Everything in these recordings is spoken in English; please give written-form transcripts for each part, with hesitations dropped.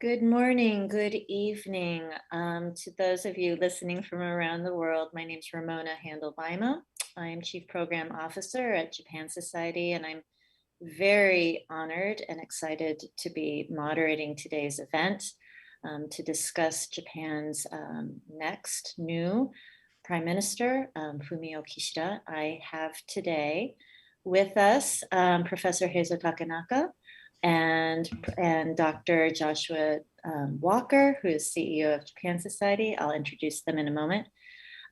Good morning, good evening to those of you listening from around the world. My name is Ramona Handelbaima. I am Chief Program Officer at Japan Society, and I'm very honored and excited to be moderating today's event to discuss Japan's next new Prime Minister, Fumio Kishida. I have today with us Professor Heizo Takenaka, and Dr. Joshua Walker, who is CEO of Japan Society. I'll introduce them in a moment.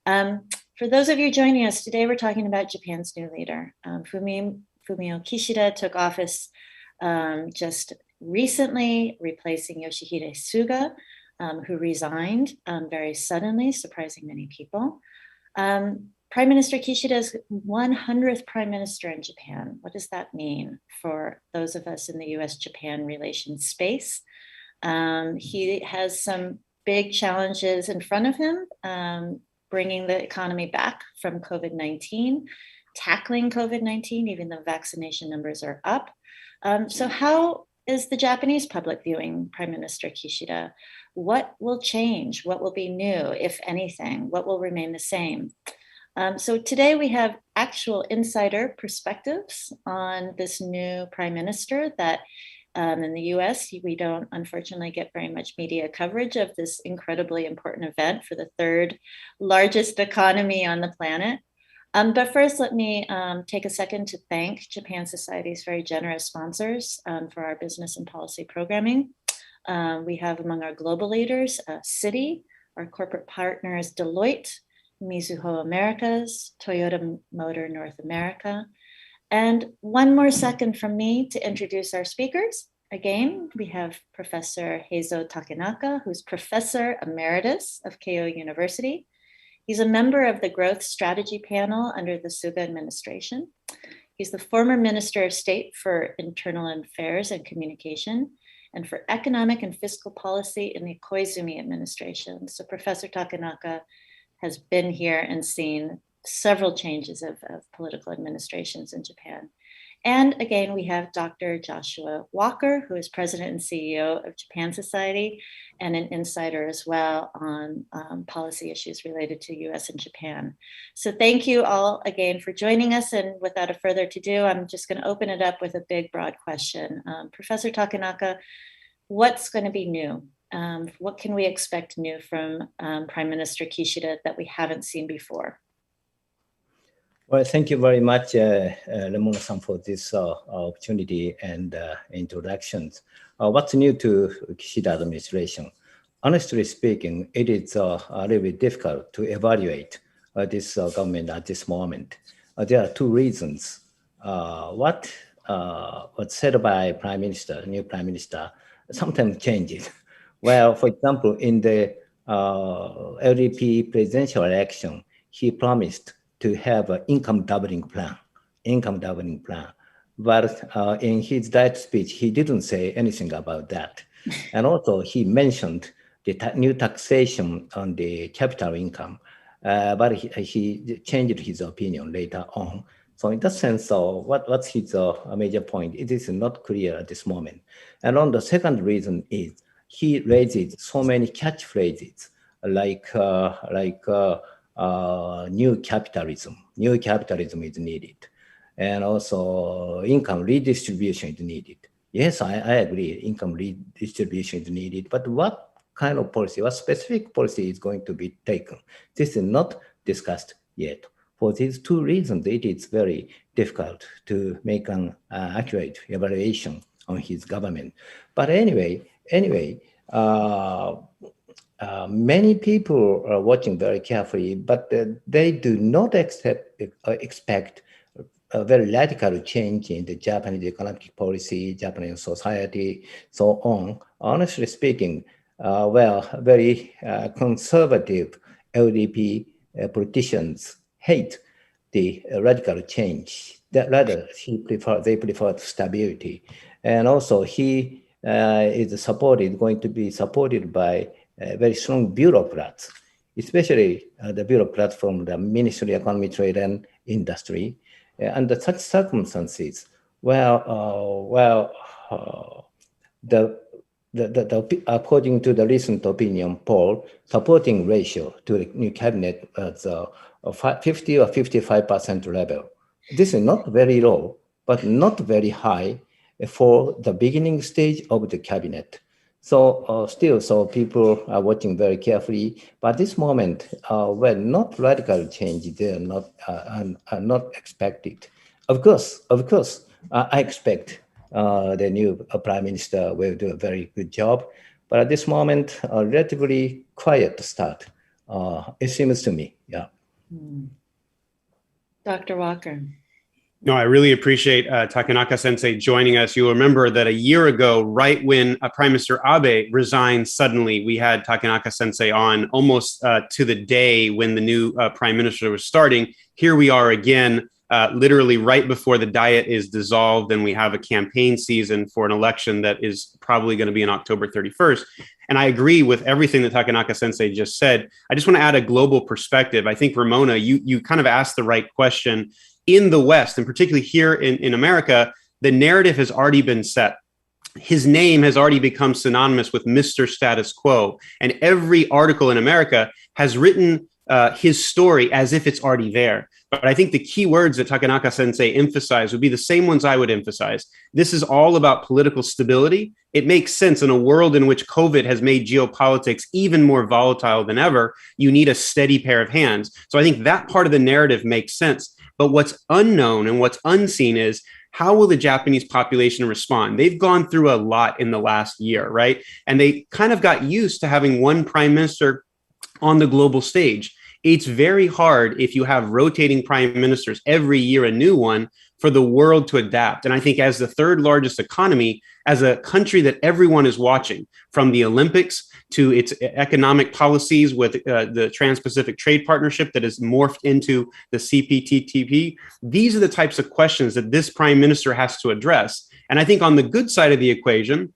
For those of you joining us today, we're talking about Japan's new leader. Fumio Kishida took office just recently, replacing Yoshihide Suga, who resigned very suddenly, surprising many people. Prime Minister Kishida is 100th Prime Minister in Japan. What does that mean for those of us in the U.S. Japan relations space? He has some big challenges in front of him, bringing the economy back from COVID-19, tackling COVID-19, even though vaccination numbers are up. So how is the Japanese public viewing Prime Minister Kishida? What will change? What will be new, if anything? What will remain the same? So today we have actual insider perspectives on this new prime minister that in the US, we don't unfortunately get very much media coverage of this incredibly important event for the third largest economy on the planet. But first, let me take a second to thank Japan Society's very generous sponsors for our business and policy programming. We have among our global leaders, Citi, our corporate partners, Deloitte, Mizuho Americas, Toyota Motor North America. And one more second from me to introduce our speakers. Again, we have Professor Heizo Takenaka, who's Professor Emeritus of Keio University. He's a member of the Growth Strategy Panel under the Suga administration. He's the former Minister of State for Internal Affairs and Communication and for Economic and Fiscal Policy in the Koizumi administration. So Professor Takenaka has been here and seen several changes of political administrations in Japan. And again, we have Dr. Joshua Walker, who is President and CEO of Japan Society and an insider as well on policy issues related to US and Japan. So thank you all again for joining us. And without a further ado, I'm just going to open it up with a big, broad question. Professor Takenaka, what's going to be new? What can we expect new from Prime Minister Kishida that we haven't seen before? Well, thank you very much, Ramona-san, for this opportunity and introductions. What's new to Kishida administration? Honestly speaking, it is a little bit difficult to evaluate this government at this moment. There are two reasons. What's said by Prime Minister, new Prime Minister, sometimes changes. Well, for example, in the LDP presidential election, he promised to have an income doubling plan. But in his diet speech, he didn't say anything about that. And also he mentioned the new taxation on the capital income, but he changed his opinion later on. So in that sense, what's his major point? It is not clear at this moment. And on the second reason is he raises so many catchphrases like new capitalism. New capitalism is needed. And also income redistribution is needed. Yes, I agree, income redistribution is needed. But what kind of policy, what specific policy is going to be taken? This is not discussed yet. For these two reasons, it is very difficult to make an accurate evaluation on his government. But anyway, many people are watching very carefully, but they do not expect a very radical change in the Japanese economic policy, Japanese society, so on. Honestly speaking, very conservative LDP politicians hate the radical change. That rather, they prefer stability, and also he is going to be supported by very strong bureaucrats, especially the bureaucrats from the Ministry of Economy, Trade, and Industry. Under such circumstances, the according to the recent opinion poll, supporting ratio to the new cabinet at the 50 or 55% level. This is not very low, but not very high for the beginning stage of the cabinet. So so people are watching very carefully. But at this moment, when not radical change, they are not expected. Of course, I expect the new prime minister will do a very good job. But at this moment, a relatively quiet start. It seems to me, yeah. Dr. Walker. No, I really appreciate Takenaka sensei joining us. You'll remember that a year ago, right when Prime Minister Abe resigned suddenly, we had Takenaka sensei on almost to the day when the new prime minister was starting. Here we are again, literally right before the diet is dissolved and we have a campaign season for an election that is probably going to be on October 31st. And I agree with everything that Takenaka sensei just said. I just want to add a global perspective. I think, Ramona, you kind of asked the right question. In the West, and particularly here in America, the narrative has already been set. His name has already become synonymous with Mr. Status Quo. And every article in America has written his story as if it's already there. But I think the key words that Takenaka sensei emphasized would be the same ones I would emphasize. This is all about political stability. It makes sense in a world in which COVID has made geopolitics even more volatile than ever. You need a steady pair of hands. So I think that part of the narrative makes sense. But what's unknown and what's unseen is how will the Japanese population respond? They've gone through a lot in the last year, right? And they kind of got used to having one prime minister on the global stage. It's very hard if you have rotating prime ministers every year, a new one, for the world to adapt. And I think as the third largest economy, as a country that everyone is watching, from the Olympics to its economic policies with the Trans-Pacific Trade Partnership that has morphed into the CPTPP, these are the types of questions that this prime minister has to address. And I think on the good side of the equation,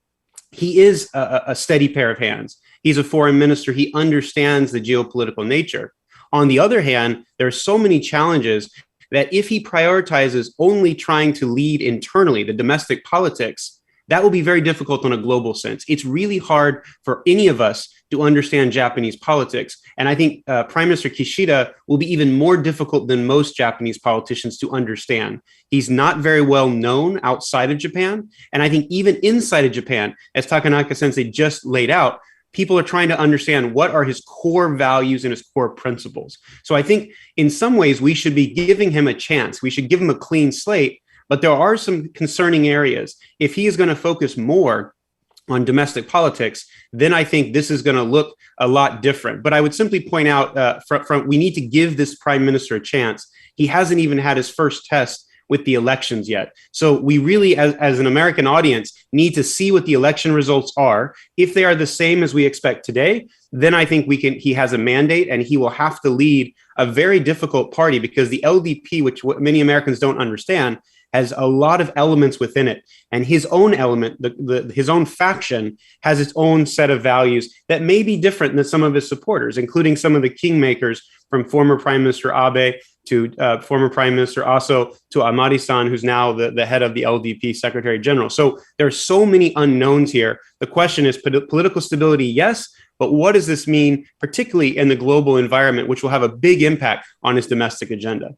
he is a steady pair of hands. He's a foreign minister. He understands the geopolitical nature. On the other hand, there are so many challenges that if he prioritizes only trying to lead internally, the domestic politics, that will be very difficult on a global sense. It's really hard for any of us to understand Japanese politics. And I think Prime Minister Kishida will be even more difficult than most Japanese politicians to understand. He's not very well known outside of Japan. And I think even inside of Japan, as Takenaka sensei just laid out, people are trying to understand what are his core values and his core principles. So I think in some ways we should be giving him a chance. We should give him a clean slate, but there are some concerning areas. If he is going to focus more on domestic politics, then I think this is going to look a lot different. But I would simply point out we need to give this prime minister a chance. He hasn't even had his first test with the elections yet. So we really, as an American audience, need to see what the election results are. If they are the same as we expect today, then I think he has a mandate and he will have to lead a very difficult party, because the LDP, which many Americans don't understand, has a lot of elements within it. And his own element, his own faction, has its own set of values that may be different than some of his supporters, including some of the kingmakers from former Prime Minister Abe to former Prime Minister Aso to Amari-san, who's now the head of the LDP Secretary General. So there are so many unknowns here. The question is political stability, yes, but what does this mean, particularly in the global environment, which will have a big impact on his domestic agenda?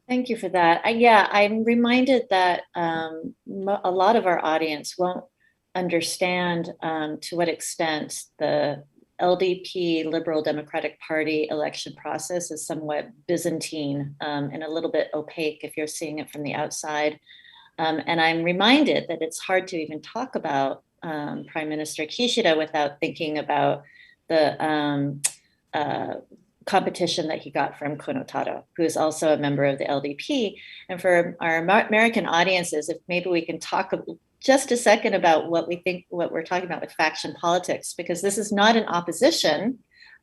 Thank you for that. Yeah, I'm reminded that a lot of our audience won't understand to what extent the LDP, Liberal Democratic Party election process is somewhat Byzantine and a little bit opaque if you're seeing it from the outside. And I'm reminded that it's hard to even talk about Prime Minister Kishida without thinking about the competition that he got from Kono Taro, who is also a member of the LDP. And for our American audiences, if maybe we can talk just a second about what we're talking about with faction politics, because this is not an opposition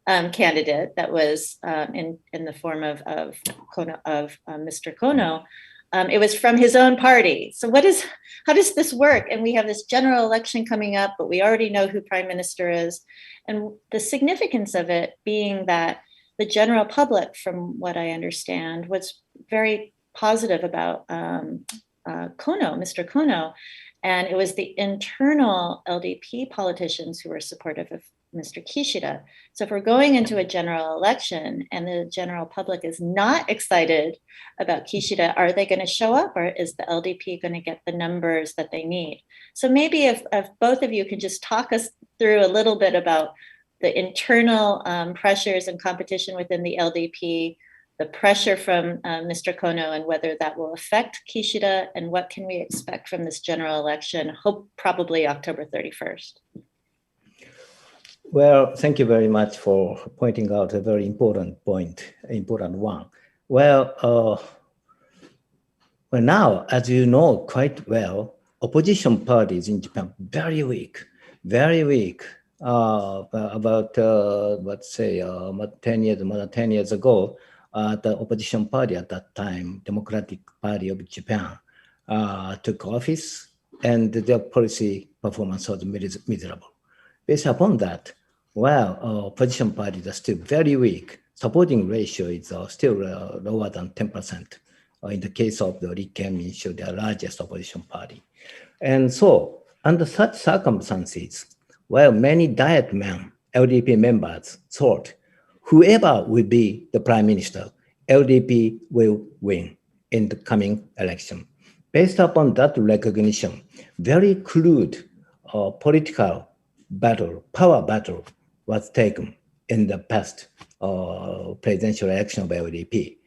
candidate that was in the form of Mr. Kono. It was from his own party. So how does this work? And we have this general election coming up, but we already know who prime minister is. And the significance of it being that the general public, from what I understand, was very positive about Mr. Kono. And it was the internal LDP politicians who were supportive of Mr. Kishida. So if we're going into a general election and the general public is not excited about Kishida, are they going to show up, or is the LDP going to get the numbers that they need? So maybe if both of you can just talk us through a little bit about the internal pressures and competition within the LDP, the pressure from Mr. Kono, and whether that will affect Kishida, and what can we expect from this general election, hope probably October 31st. Well, thank you very much for pointing out a very important point, important one. Well, now, as you know quite well, opposition parties in Japan, very weak, very weak. About, let's say, more than 10 years ago, the opposition party at that time, Democratic Party of Japan, took office, and their policy performance was miserable. Based upon that, well, opposition parties are still very weak. Supporting ratio is still lower than 10%. In the case of the Rikken Minshu, the largest opposition party. And so, under such circumstances, well, many Diet men, LDP members, thought whoever will be the prime minister, LDP will win in the coming election. Based upon that recognition, very crude political battle, power battle was taken in the past presidential election of LDP.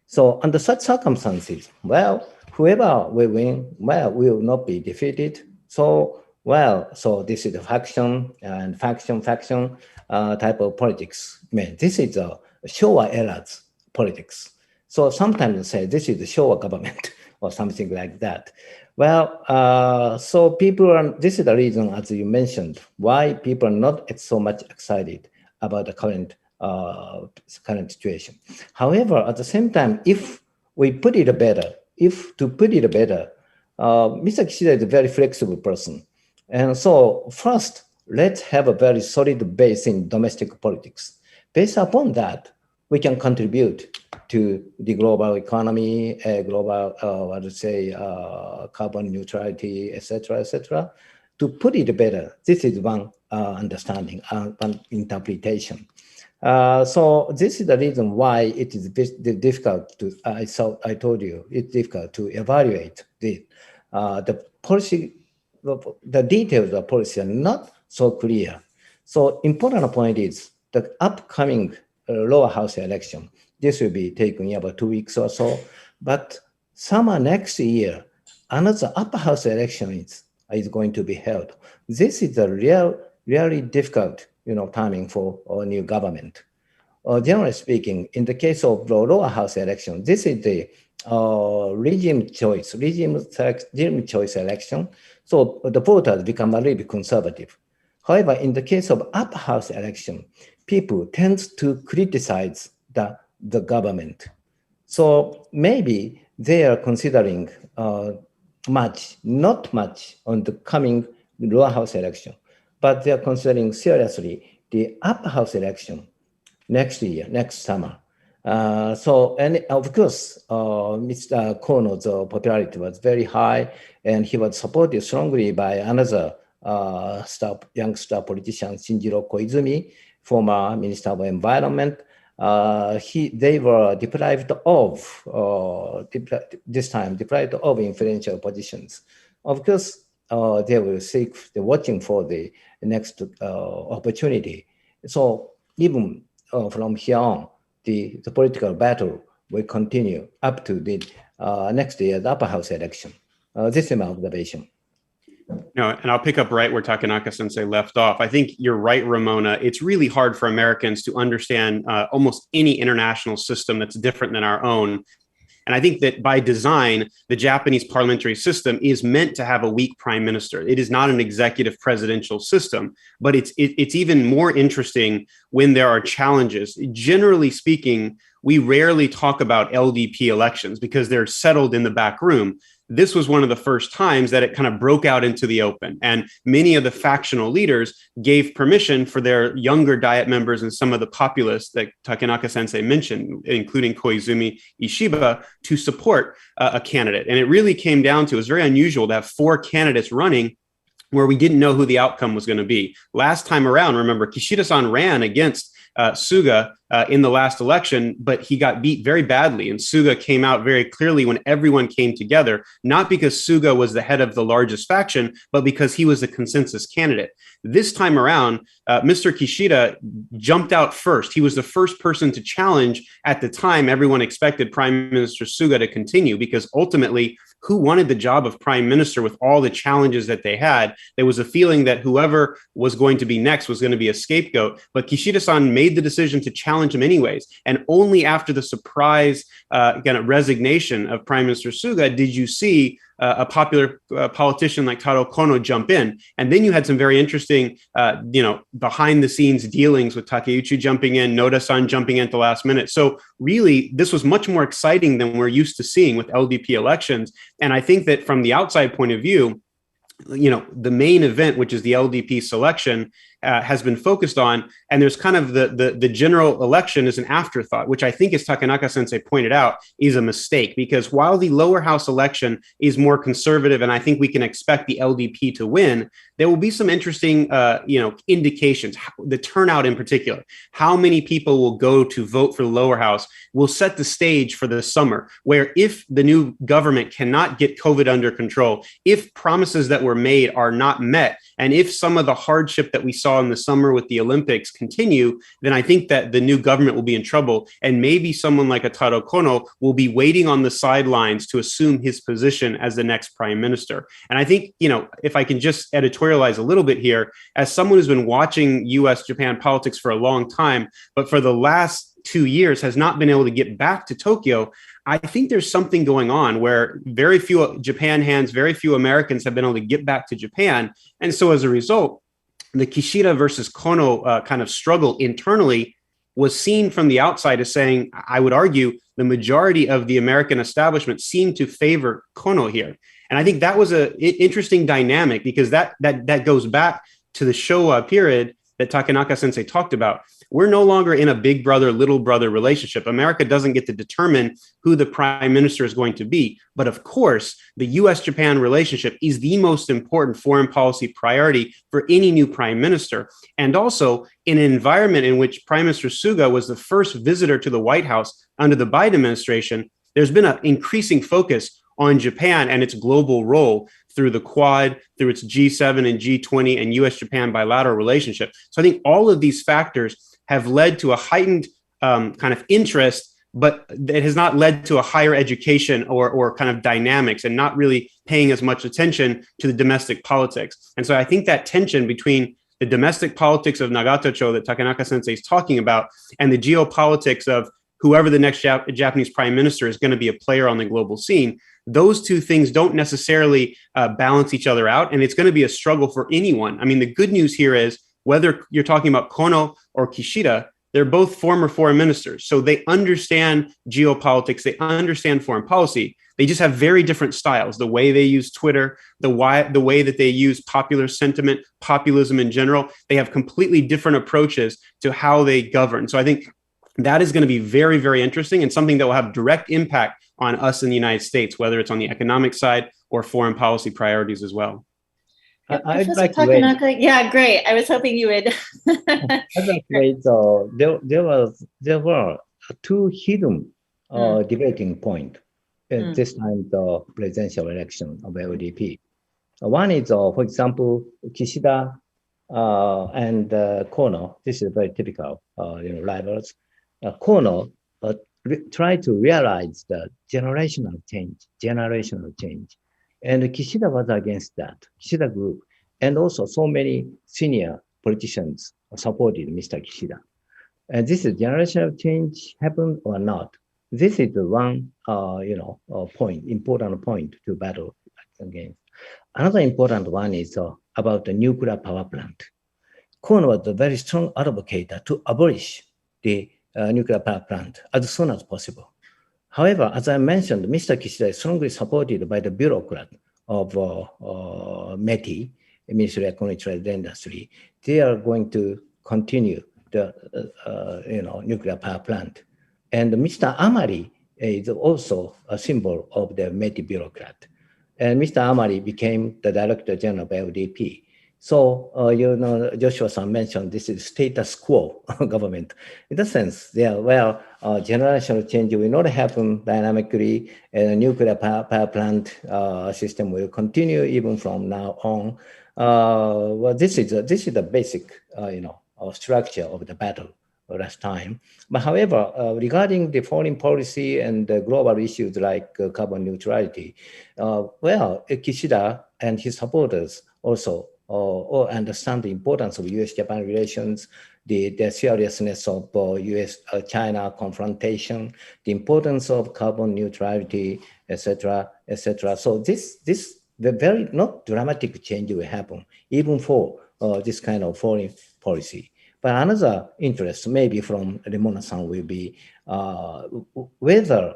So under such circumstances, well, whoever will win, well, will not be defeated. So, well, so this is a faction type of politics. I mean, this is a Showa era's politics. So sometimes they say this is the Showa government or something like that. Well, so people are, this is the reason, as you mentioned, why people are not so much excited about the current situation. However, at the same time, if we put it better, Mr. Kishida is a very flexible person. And so first, let's have a very solid base in domestic politics. Based upon that, we can contribute to the global economy, global, carbon neutrality, etc. To put it better, this is one understanding, one interpretation. So this is the reason why it is difficult to, I told you, it's difficult to evaluate the policy, the details of the policy are not so clear. So important point is the upcoming lower house election. This will be taken in about 2 weeks or so, but summer next year, another upper house election is going to be held. This is a really difficult, timing for a new government. Generally speaking, in the case of the lower house election, this is the regime choice election. So the voters become a little bit conservative. However, in the case of upper house election, people tend to criticize the government. So maybe they are considering not much on the coming lower house election, but they are considering seriously the upper house election next year, next summer. So, and of course, Mr. Kono's popularity was very high, and he was supported strongly by another young star politician, Shinjiro Koizumi, former Minister of Environment. They were deprived of influential positions. Of course, they will they're watching for the next opportunity. So even from here on, the political battle will continue up to the next year's upper house election. This is my observation. No, and I'll pick up right where Takenaka sensei left off. I think you're right, Ramona. It's really hard for Americans to understand almost any international system that's different than our own. And I think that by design, the Japanese parliamentary system is meant to have a weak prime minister. It is not an executive presidential system, but it's even more interesting when there are challenges. Generally speaking, we rarely talk about LDP elections because they're settled in the back room. this was one of the first times that it kind of broke out into the open. And many of the factional leaders gave permission for their younger Diet members and some of the populists that Takenaka sensei mentioned, including Koizumi Ishiba, to support a candidate. And it really came down to, it was very unusual to have 4 candidates running where we didn't know who the outcome was going to be. Last time around, remember, Kishida-san ran against Suga in the last election, but he got beat very badly. And Suga came out very clearly when everyone came together, not because Suga was the head of the largest faction, but because he was the consensus candidate. This time around, Mr. Kishida jumped out first. He was the first person to challenge. At the time, everyone expected Prime Minister Suga to continue, because ultimately, who wanted the job of prime minister with all the challenges that they had? There was a feeling that whoever was going to be next was going to be a scapegoat. But Kishida-san made the decision to challenge him anyways. And only after the surprise resignation of Prime Minister Suga did you see a popular politician like Taro Kono jump in. And then you had some very interesting, behind the scenes dealings with Takeuchi jumping in, Noda-san jumping in at the last minute. So really, this was much more exciting than we're used to seeing with LDP elections. And I think that from the outside point of view, the main event, which is the LDP selection, has been focused on, and there's kind of the general election is an afterthought, which I think, as Takenaka sensei pointed out, is a mistake, because while the lower house election is more conservative, and I think we can expect the LDP to win, there will be some interesting, indications. The turnout in particular, how many people will go to vote for the lower house, will set the stage for the summer, where if the new government cannot get COVID under control, if promises that were made are not met, and if some of the hardship that we saw in the summer with the Olympics continue, then I think that the new government will be in trouble. And maybe someone like a Taro Kono will be waiting on the sidelines to assume his position as the next prime minister. And I think, if I can just editorialize a little bit here, as someone who's been watching U.S. Japan politics for a long time, but for the last 2 years has not been able to get back to Tokyo, I think there's something going on where very few Japan hands, very few Americans have been able to get back to Japan. And so as a result, the Kishida versus Kono kind of struggle internally was seen from the outside as saying, I would argue, the majority of the American establishment seemed to favor Kono here. And I think that was an interesting dynamic, because that goes back to the Showa period that Takenaka sensei talked about. We're no longer in a big brother, little brother relationship. America doesn't get to determine who the prime minister is going to be. But of course, the U.S.-Japan relationship is the most important foreign policy priority for any new prime minister. And also, in an environment in which Prime Minister Suga was the first visitor to the White House under the Biden administration, there's been an increasing focus on Japan and its global role through the Quad, through its G7 and G20 and U.S.-Japan bilateral relationship. So I think all of these factors have led to a heightened kind of interest, but it has not led to a higher education or kind of dynamics, and not really paying as much attention to the domestic politics. And so I think that tension between the domestic politics of Nagatacho that Takenaka sensei is talking about and the geopolitics of whoever the next Japanese prime minister is going to be a player on the global scene, those two things don't necessarily balance each other out. And it's going to be a struggle for anyone. I mean, the good news here is, whether you're talking about Kono or Kishida, they're both former foreign ministers. So they understand geopolitics, they understand foreign policy. They just have very different styles. The way they use Twitter, the way that they use popular sentiment, populism in general, they have completely different approaches to how they govern. So I think that is going to be very, very interesting, and something that will have direct impact on us in the United States, whether it's on the economic side or foreign policy priorities as well. I'd Professor like Takenaka, to yeah, great. I was hoping you would. I'd like to add, there were two hidden debating points at this time, the presidential election of LDP. One is, for example, Kishida and Kono. This is very typical, rivals. Kono tried to realize the generational change. And Kishida was against that, Kishida group. And also so many senior politicians supported Mr. Kishida. And this is generational change happened or not? This is the one, important point to battle against. Another important one is about the nuclear power plant. Kono was a very strong advocate to abolish the nuclear power plant as soon as possible. However, as I mentioned, Mr. Kishida is strongly supported by the bureaucrat of METI, Ministry of Economic Trade and Industry. They are going to continue the nuclear power plant. And Mr. Amari is also a symbol of the METI bureaucrat. And Mr. Amari became the Director General of LDP. So, Joshua-san mentioned this is status quo government. In that sense, generational change will not happen dynamically, and a nuclear power plant system will continue even from now on. Well, this is the basic, structure of the battle last time. But however, regarding the foreign policy and the global issues like carbon neutrality, Kishida and his supporters also all understand the importance of U.S. Japan relations, the seriousness of U.S. China confrontation, the importance of carbon neutrality, etc., etc. So the very not dramatic change will happen even for this kind of foreign policy. But another interest, maybe from Remona-san, will be whether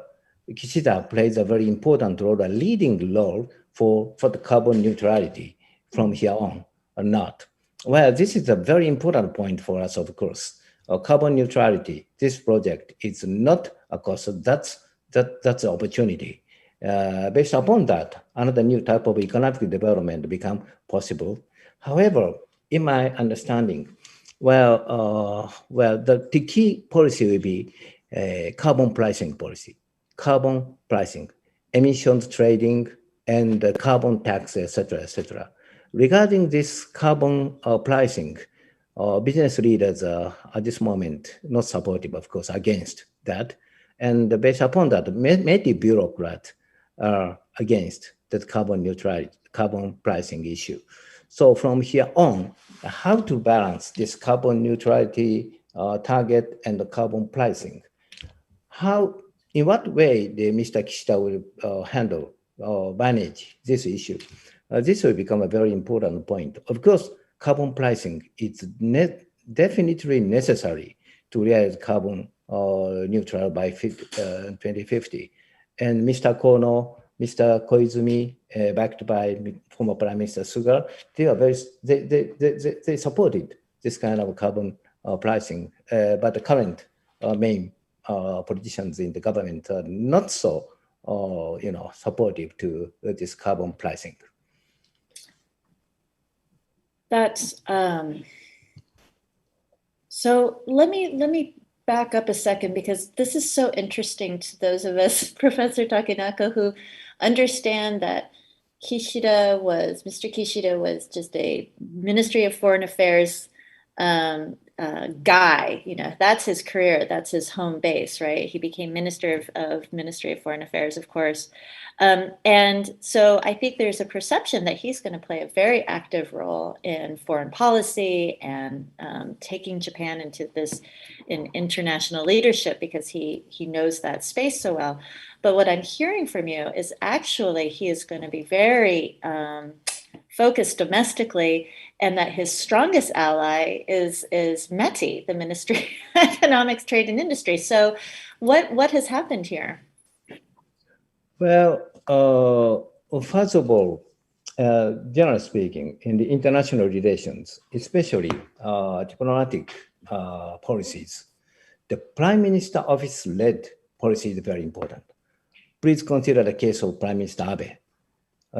Kishida plays a very important role, a leading role for the carbon neutrality from here on or not. Well, this is a very important point for us, of course. Carbon neutrality, this project is not a cost, that's an opportunity. Based upon that, another new type of economic development become possible. However, in my understanding, the key policy will be carbon pricing policy, carbon pricing, emissions trading, and carbon tax, etc., etc. Regarding this carbon pricing, business leaders are at this moment not supportive, of course, against that. And based upon that, many bureaucrats are against the carbon neutrality, carbon pricing issue. So from here on, how to balance this carbon neutrality target and the carbon pricing? In what way Mr. Kishida will handle or manage this issue? This will become a very important point. Of course, carbon pricing is definitely necessary to realize carbon neutral by 2050. And Mr. Kono, Mr. Koizumi, backed by former Prime Minister Suga, they supported this kind of carbon pricing. But the current main politicians in the government are not so, supportive to this carbon pricing. That's so. Let me back up a second, because this is so interesting to those of us, Professor Takenaka, who understand that Mr. Kishida was just a Ministry of Foreign Affairs guy. That's his career, that's his home base, right? He became Minister of Ministry of Foreign Affairs, of course. And so I think there's a perception that he's going to play a very active role in foreign policy and taking Japan into this in international leadership, because he knows that space so well. But what I'm hearing from you is actually he is going to be very focused domestically, and that his strongest ally is METI, the Ministry of Economics, Trade and Industry. So what has happened here? Well, first of all, generally speaking, in the international relations, especially diplomatic policies, the Prime Minister office-led policy is very important. Please consider the case of Prime Minister Abe.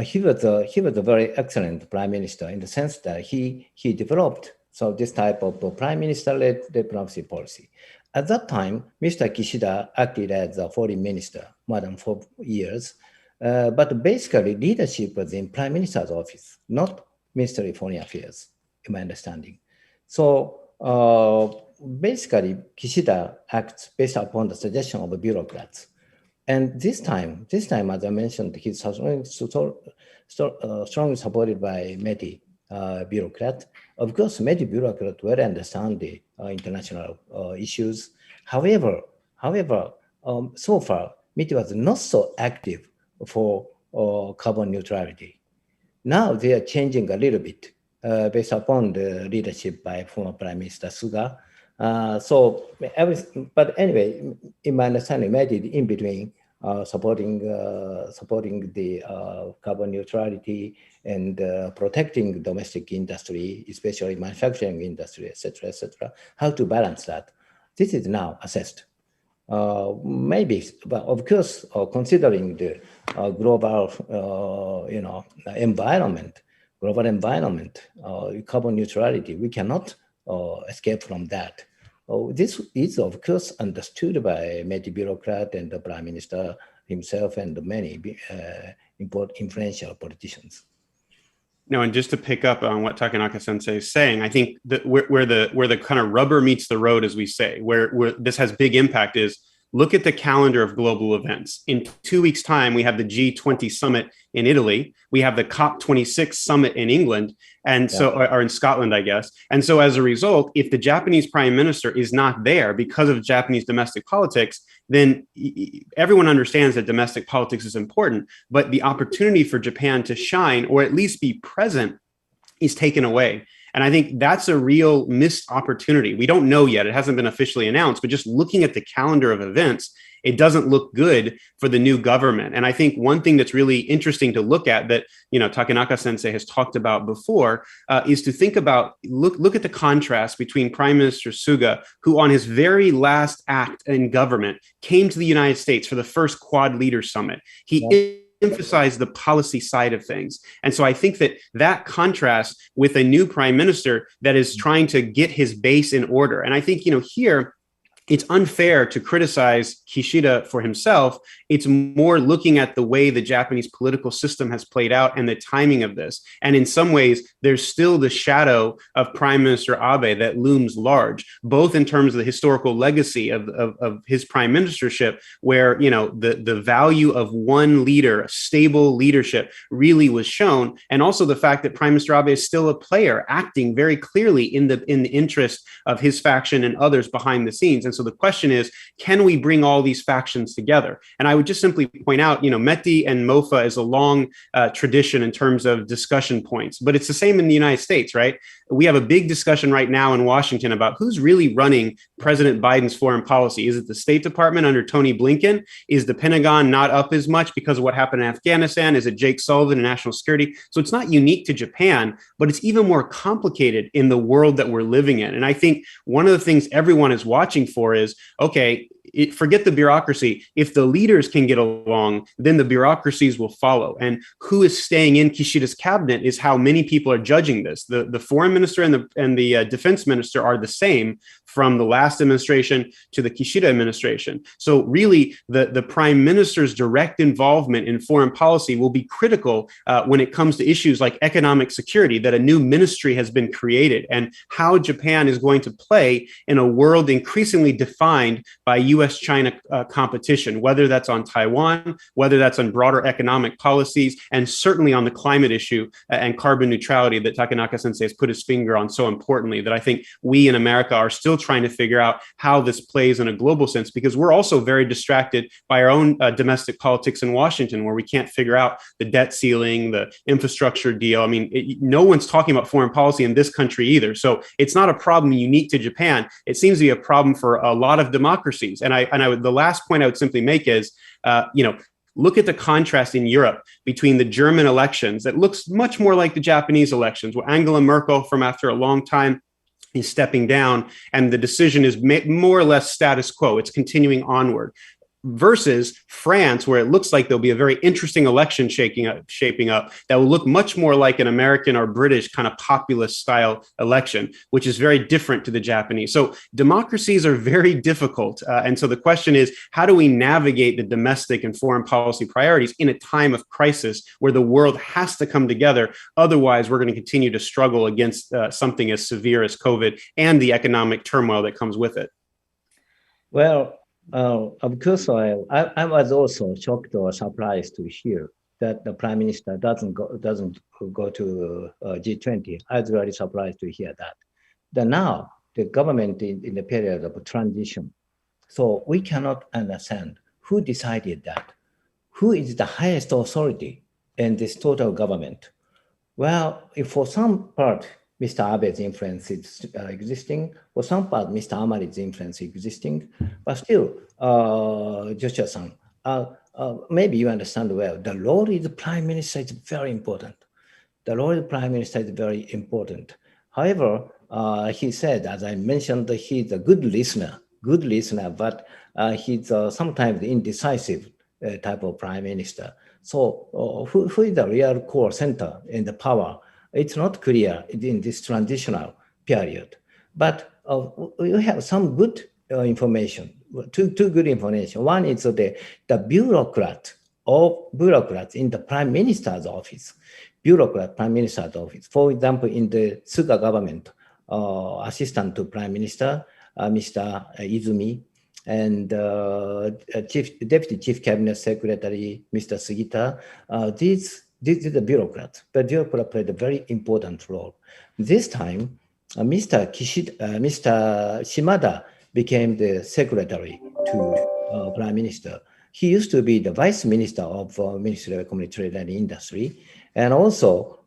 He was a very excellent Prime Minister in the sense that he developed this type of Prime Minister-led diplomacy policy. At that time, Mr. Kishida acted as a foreign minister more than 4 years, but basically leadership was in Prime Minister's office, not Ministry of Foreign Affairs, in my understanding. So basically, Kishida acts based upon the suggestion of the bureaucrats. And this time, as I mentioned, he's strongly supported by METI bureaucrat. Of course, METI bureaucrat well understand the international issues. However, so far, METI was not so active for carbon neutrality. Now they are changing a little bit based upon the leadership by former Prime Minister Suga. But anyway, in my understanding, METI in between supporting the carbon neutrality and protecting domestic industry, especially manufacturing industry, etc., etc. How to balance that? This is now assessed. Maybe, but of course, considering the global, global environment, carbon neutrality, we cannot escape from that. This is, of course, understood by many bureaucrats and the Prime Minister himself and many influential politicians. No, and just to pick up on what Takenaka Sensei is saying, I think that where the kind of rubber meets the road, as we say, where this has big impact is look at the calendar of global events. In 2 weeks' time, we have the G20 summit in Italy. We have the COP26 summit in England, and so or in Scotland, I guess. And so as a result, if the Japanese prime minister is not there because of Japanese domestic politics, then everyone understands that domestic politics is important, but the opportunity for Japan to shine or at least be present is taken away. And I think that's a real missed opportunity. We don't know yet. It hasn't been officially announced, but just looking at the calendar of events, it doesn't look good for the new government. And I think one thing that's really interesting to look at that, Takenaka Sensei has talked about before is to think about, look at the contrast between Prime Minister Suga, who on his very last act in government came to the United States for the first Quad Leaders Summit. He emphasize the policy side of things. And so I think that contrast with a new prime minister that is trying to get his base in order. And I think, here, it's unfair to criticize Kishida for himself. It's more looking at the way the Japanese political system has played out and the timing of this. And in some ways, there's still the shadow of Prime Minister Abe that looms large, both in terms of the historical legacy of his prime ministership, where, the value of one leader, stable leadership really was shown. And also the fact that Prime Minister Abe is still a player acting very clearly in the interest of his faction and others behind the scenes. And so the question is, can we bring all these factions together? And I would just simply point out, METI and MOFA is a long tradition in terms of discussion points, but it's the same in the United States, right? We have a big discussion right now in Washington about who's really running President Biden's foreign policy. Is it the State Department under Tony Blinken? Is the Pentagon not up as much because of what happened in Afghanistan? Is it Jake Sullivan in national security? So it's not unique to Japan, but it's even more complicated in the world that we're living in. And I think one of the things everyone is watching for is, okay, forget the bureaucracy. If the leaders can get along, then the bureaucracies will follow. And who is staying in Kishida's cabinet is how many people are judging this. The foreign minister and the defense minister are the same from the last administration to the Kishida administration. So really, the prime minister's direct involvement in foreign policy will be critical when it comes to issues like economic security, that a new ministry has been created, and how Japan is going to play in a world increasingly defined by U.S. China competition, whether that's on Taiwan, whether that's on broader economic policies, and certainly on the climate issue and carbon neutrality that Takenaka Sensei has put his finger on so importantly, that I think we in America are still trying to figure out how this plays in a global sense, because we're also very distracted by our own domestic politics in Washington, where we can't figure out the debt ceiling, the infrastructure deal. I mean, no one's talking about foreign policy in this country either. So it's not a problem unique to Japan. It seems to be a problem for a lot of democracies. And the last point I would simply make is, look at the contrast in Europe between the German elections that looks much more like the Japanese elections, where Angela Merkel, from after a long time, is stepping down, and the decision is more or less status quo. It's continuing onward. Versus France, where it looks like there'll be a very interesting election shaping up that will look much more like an American or British kind of populist style election, which is very different to the Japanese. So democracies are very difficult. And so the question is, how do we navigate the domestic and foreign policy priorities in a time of crisis where the world has to come together? Otherwise, we're going to continue to struggle against something as severe as COVID and the economic turmoil that comes with it. Well, of course, I was also shocked or surprised to hear that the prime minister doesn't go to G20. I was really surprised to hear that. Now the government in the period of transition, so we cannot understand who decided that, who is the highest authority in this total government. Well, if for some part Mr. Abe's influence is existing. For some part, Mr. Amari's influence is existing. But still, Joshua-san, maybe you understand well, the role of the Prime Minister is very important. The role of the Prime Minister is very important. However, he said, as I mentioned, he's a good listener, but he's sometimes indecisive type of Prime Minister. So who is the real core center in the power? It's not clear in this transitional period. But we have some good information, two good information. One is the bureaucrats in the Prime Minister's office. Prime Minister's office. For example, in the Suga government, assistant to Prime Minister, Mr. Izumi, and Deputy Chief Cabinet Secretary, Mr. Sugita, these are the bureaucrats. But bureaucrats played a very important role. This time, Mr. Shimada became the secretary to Prime Minister. He used to be the Vice Minister of Ministry of Economic Trade and Industry, and also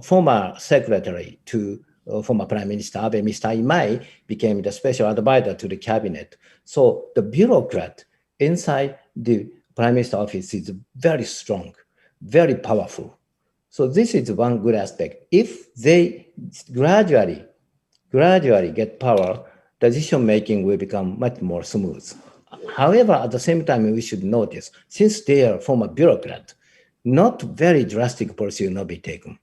former secretary to former Prime Minister Abe, Mr. Imai, became the special advisor to the cabinet. So the bureaucrat inside the Prime Minister office is very strong, very powerful. So this is one good aspect. If they gradually get power, decision-making will become much more smooth. However, at the same time, we should notice, since they are former bureaucrat, not very drastic policy will not be taken.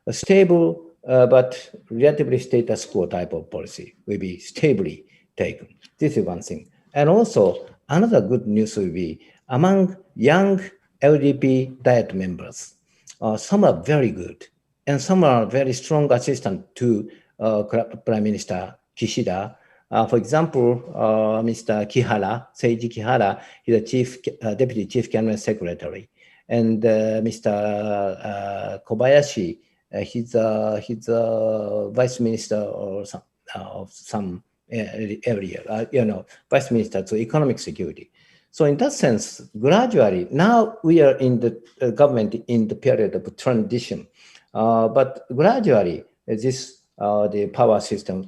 A stable but relatively status quo type of policy will be stably taken. This is one thing. And also, another good news will be among young LDP Diet members, some are very good, and some are very strong assistant to Prime Minister Kishida. For example, Mr. Seiji Kihara, is a Deputy Chief Cabinet Secretary. And Mr. Kobayashi, he's a Vice Minister or some area, Vice Minister to Economic Security. So in that sense, gradually, now we are in the government in the period of transition, but gradually the power system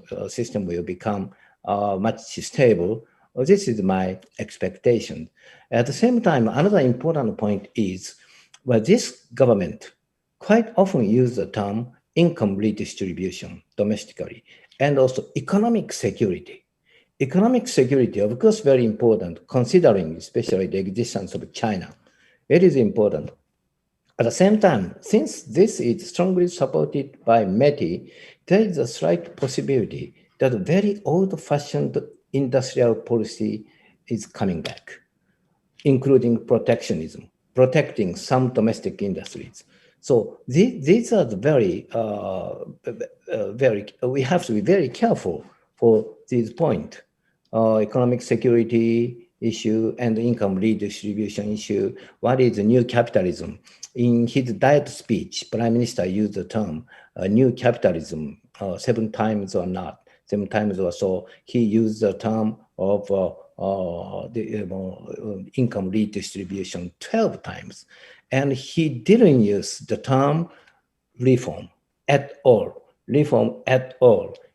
will become much stable. This is my expectation. At the same time, another important point is this government quite often use the term income redistribution domestically and also economic security. Economic security, of course, very important, considering especially the existence of China. It is important. At the same time, since this is strongly supported by METI, there is a slight possibility that very old-fashioned industrial policy is coming back, including protectionism, protecting some domestic industries. So these are the we have to be very careful for this point. Economic security issue and income redistribution issue. What is the new capitalism? In his Diet speech, Prime Minister used the term new capitalism 7 times or not, 7 times or so. He used the term of income redistribution 12 times. And he didn't use the term reform at all.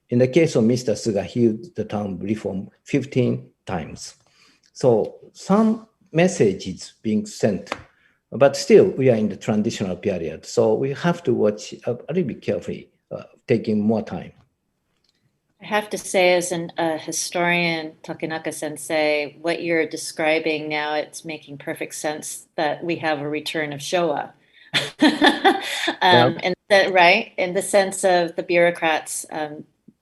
In the case of Mr. Suga, he used the term reform 15 times. So some message is being sent, but still we are in the transitional period. So we have to watch a little bit carefully, taking more time. I have to say, as a historian, Takenaka sensei, what you're describing now, it's making perfect sense that we have a return of Showa. And that, right, in the sense of the bureaucrats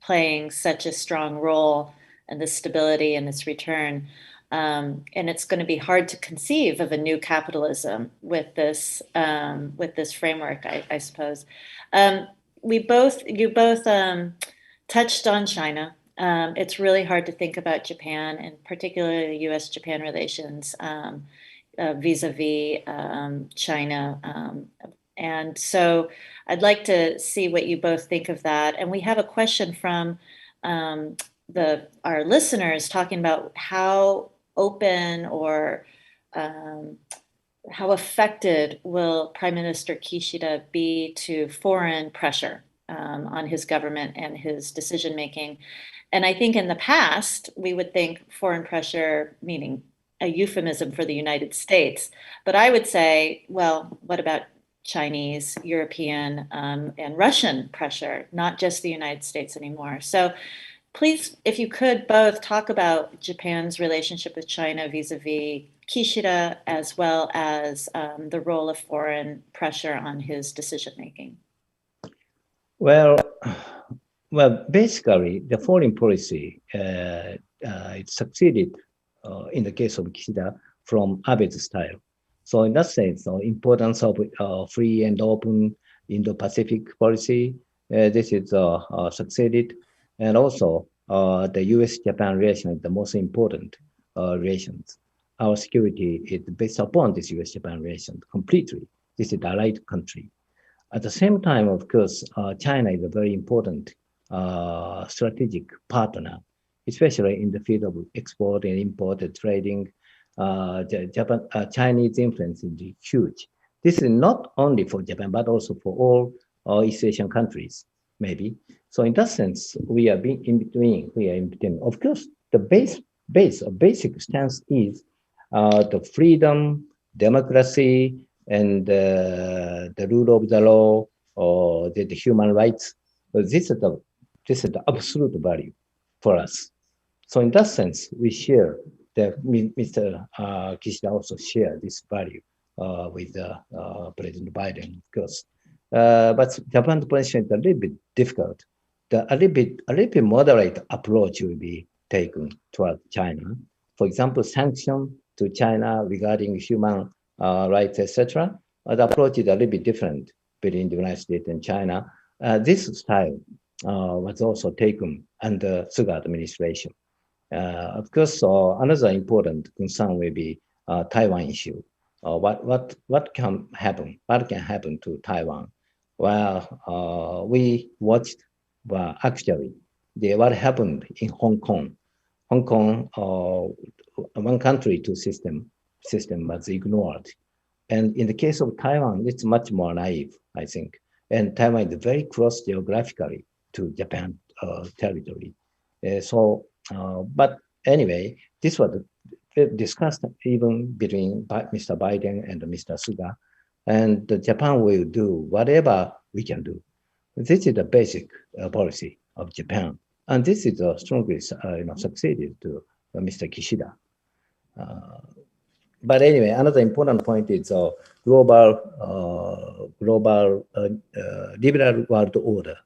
playing such a strong role and the stability in its return. And it's going to be hard to conceive of a new capitalism with this framework, I suppose. You both touched on China. It's really hard to think about Japan, and particularly U.S. Japan relations vis-a-vis China. And so I'd like to see what you both think of that. And we have a question from our listeners talking about how open or how affected will Prime Minister Kishida be to foreign pressure on his government and his decision making. And I think in the past, we would think foreign pressure, meaning a euphemism for the United States. But I would say, well, what about Chinese, European, and Russian pressure, not just the United States anymore? So please, if you could both talk about Japan's relationship with China vis-a-vis Kishida, as well as the role of foreign pressure on his decision-making. Well, basically, the foreign policy it succeeded in the case of Kishida from Abe's style. So in that sense, the importance of free and open Indo-Pacific policy, this is succeeded. And also, the U.S. Japan relation is the most important relations. Our security is based upon this U.S. Japan relation completely. This is the allied country. At the same time, of course, China is a very important strategic partner, especially in the field of export and import and trading. Chinese influence is huge. This is not only for Japan, but also for all East Asian countries, maybe. So in that sense, we are in between. Of course, the basic stance is the freedom, democracy, and the rule of the law, or the human rights. This is the absolute value for us. So in that sense, we share Mr. Kishida also share this value with President Biden, of course. But Japan's position is a little bit difficult. A little bit moderate approach will be taken toward China. For example, sanction to China regarding human rights, etc. The approach is a little bit different between the United States and China. This style was also taken under Suga administration. Of course, another important concern will be Taiwan issue. What can happen? What can happen to Taiwan? Well, we watched. Well, actually, what happened in Hong Kong. Hong Kong, one country, two system was ignored. And in the case of Taiwan, it's much more naive, I think. And Taiwan is very close geographically to Japan territory. But anyway, this was discussed even between Mr. Biden and Mr. Suga. And Japan will do whatever we can do. This is the basic policy of Japan. And this is strongly succeeded to Mr. Kishida. But anyway, another important point is global liberal world order.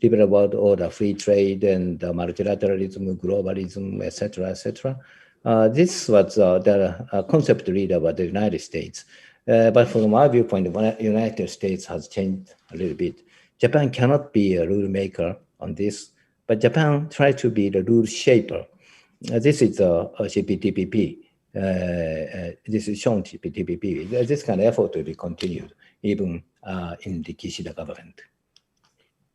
Liberal world order, free trade and multilateralism, globalism, etc., etc. This was the concept leader by the United States. But from our viewpoint, the United States has changed a little bit. Japan cannot be a rule maker on this, but Japan tried to be the rule shaper. This is CPTPP. This is shown CPTPP. This kind of effort will be continued even in the Kishida government.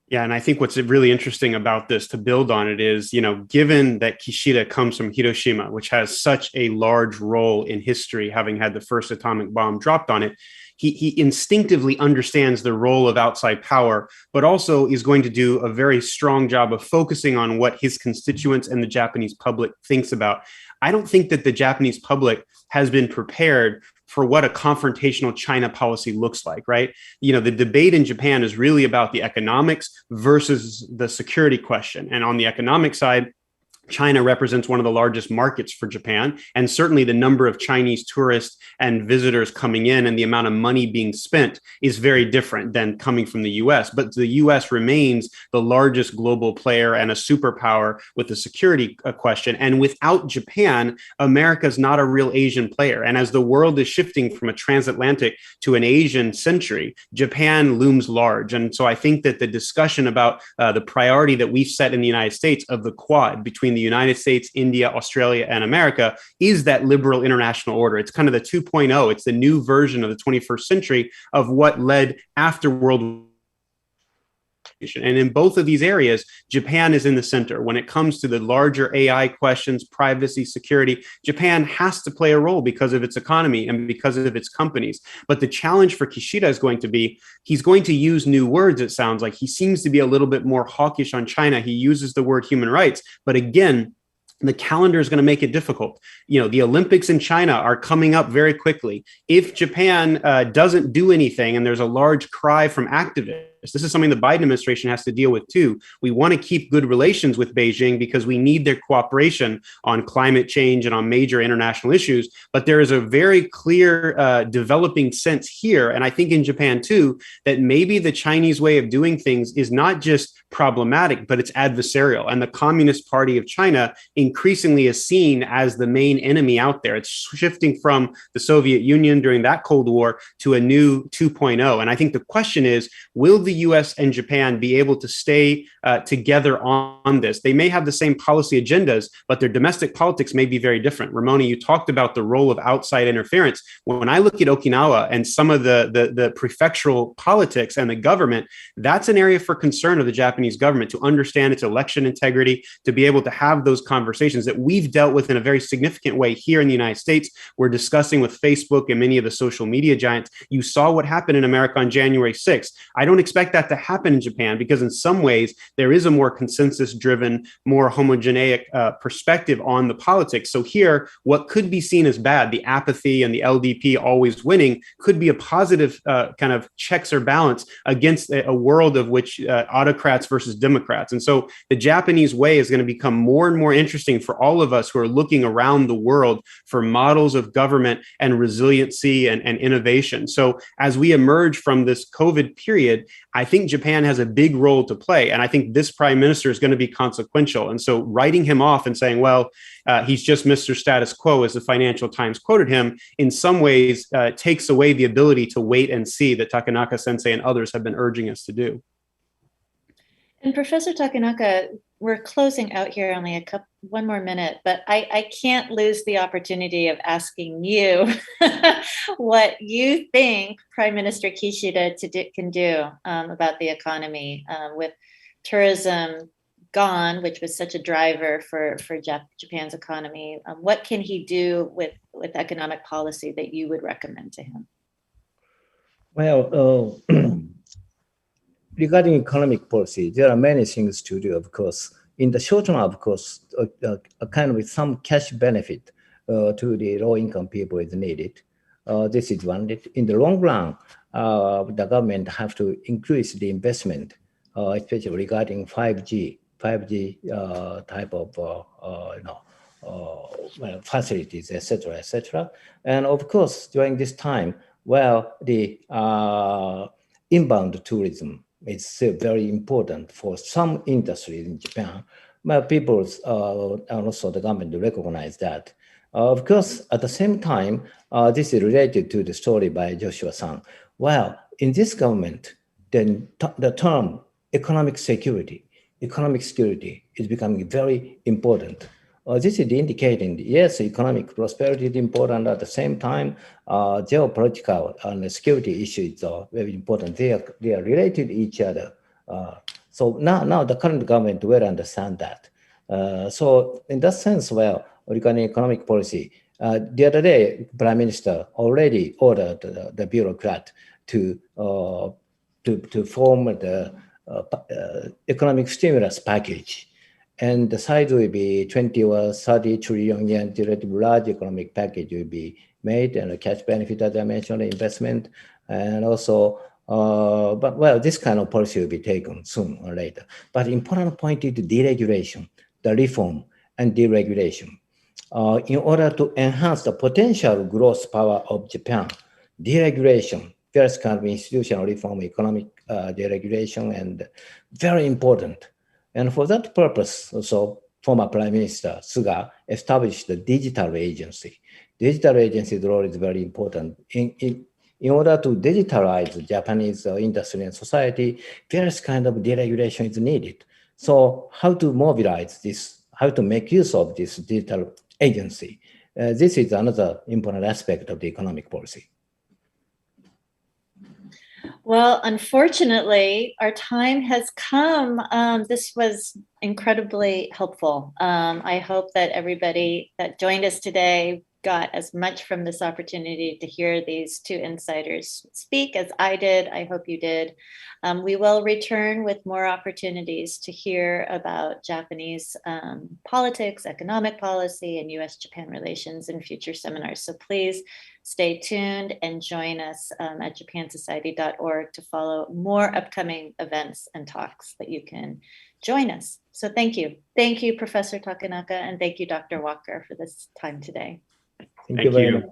Yeah, and I think what's really interesting about this, to build on it, is, given that Kishida comes from Hiroshima, which has such a large role in history, having had the first atomic bomb dropped on it, he instinctively understands the role of outside power, but also is going to do a very strong job of focusing on what his constituents and the Japanese public thinks about. I don't think that the Japanese public has been prepared for what a confrontational China policy looks like, right? The debate in Japan is really about the economics versus the security question. And on the economic side, China represents one of the largest markets for Japan, and certainly the number of Chinese tourists and visitors coming in and the amount of money being spent is very different than coming from the US. But the US remains the largest global player and a superpower with the security question. And without Japan, America is not a real Asian player. And as the world is shifting from a transatlantic to an Asian century, Japan looms large. And so I think that the discussion about the priority that we've set in the United States of the Quad between the United States, India, Australia, and America is that liberal international order. It's kind of the 2.0. It's the new version of the 21st century of what led after World War II. And in both of these areas, Japan is in the center. When it comes to the larger AI questions, privacy, security, Japan has to play a role because of its economy and because of its companies. But the challenge for Kishida is going to be, he's going to use new words, it sounds like. He seems to be a little bit more hawkish on China. He uses the word human rights. But again, the calendar is going to make it difficult. You know, the Olympics in China are coming up very quickly. If Japan doesn't do anything, and there's a large cry from activists, this is something the Biden administration has to deal with too. We want to keep good relations with Beijing because we need their cooperation on climate change and on major international issues. But there is a very clear developing sense here, and I think in Japan too, that maybe the Chinese way of doing things is not just problematic, but it's adversarial. And the Communist Party of China increasingly is seen as the main enemy out there. It's shifting from the Soviet Union during that Cold War to a new 2.0. And I think the question is, will the US and Japan be able to stay together on this? They may have the same policy agendas, but their domestic politics may be very different. Ramona, you talked about the role of outside interference. When I look at Okinawa and some of the prefectural politics and the government, that's an area for concern of the Japanese government, to understand its election integrity, to be able to have those conversations that we've dealt with in a very significant way here in the United States. We're discussing with Facebook and many of the social media giants. You saw what happened in America on January 6th. I don't expect that to happen in Japan, because in some ways there is a more consensus-driven, more homogeneic perspective on the politics. So here, what could be seen as bad, the apathy and the LDP always winning, could be a positive kind of checks or balance against a world of which autocrats versus Democrats. And so the Japanese way is going to become more and more interesting for all of us who are looking around the world for models of government and resiliency and innovation. So as we emerge from this COVID period, I think Japan has a big role to play. And I think this prime minister is going to be consequential. And so writing him off and saying, well, he's just Mr. Status Quo, as the Financial Times quoted him, in some ways takes away the ability to wait and see that Takenaka sensei and others have been urging us to do. And Professor Takenaka, we're closing out here, only one more minute, but I can't lose the opportunity of asking you what you think Prime Minister Kishida can do about the economy, with tourism gone, which was such a driver for Japan's economy. What can he do with economic policy that you would recommend to him? Well, regarding economic policy, there are many things to do, of course. In the short term, of course, a kind of some cash benefit to the low-income people is needed. This is one. In the long run, the government have to increase the investment, especially regarding 5G type of facilities, etc., etc. And of course, during this time, well, the inbound tourism is still very important for some industries in Japan. But people and also the government recognize that. Of course, at the same time, this is related to the story by Joshua-san. Well, in this government, then the term economic security is becoming very important. This is indicating, yes, economic prosperity is important. At the same time, geopolitical and security issues are very important. They are related to each other. So now the current government will understand that. So in that sense, well, regarding economic policy, the other day, Prime Minister already ordered the bureaucrat to form the economic stimulus package. And the size will be 20 or 30 trillion yen, relatively large economic package will be made, and a cash benefit, as I mentioned, investment, and also, but well, this kind of policy will be taken soon or later. But the important point is the deregulation, the reform and deregulation. In order to enhance the potential growth power of Japan, deregulation, various kind of institutional reform, economic deregulation, and very important. And for that purpose, also, former Prime Minister Suga established the digital agency. Digital agency's role is very important. In order to digitalize Japanese industry and society, various kind of deregulation is needed. So how to mobilize this, how to make use of this digital agency? This is another important aspect of the economic policy. Well, unfortunately, our time has come. This was incredibly helpful. I hope that everybody that joined us today got as much from this opportunity to hear these two insiders speak as I did. I hope you did. We will return with more opportunities to hear about Japanese politics, economic policy, and U.S. Japan relations in future seminars. So please stay tuned and join us at japansociety.org to follow more upcoming events and talks that you can join us. So thank you. Thank you, Professor Takenaka, and thank you, Dr. Walker, for this time today. Thank you very much.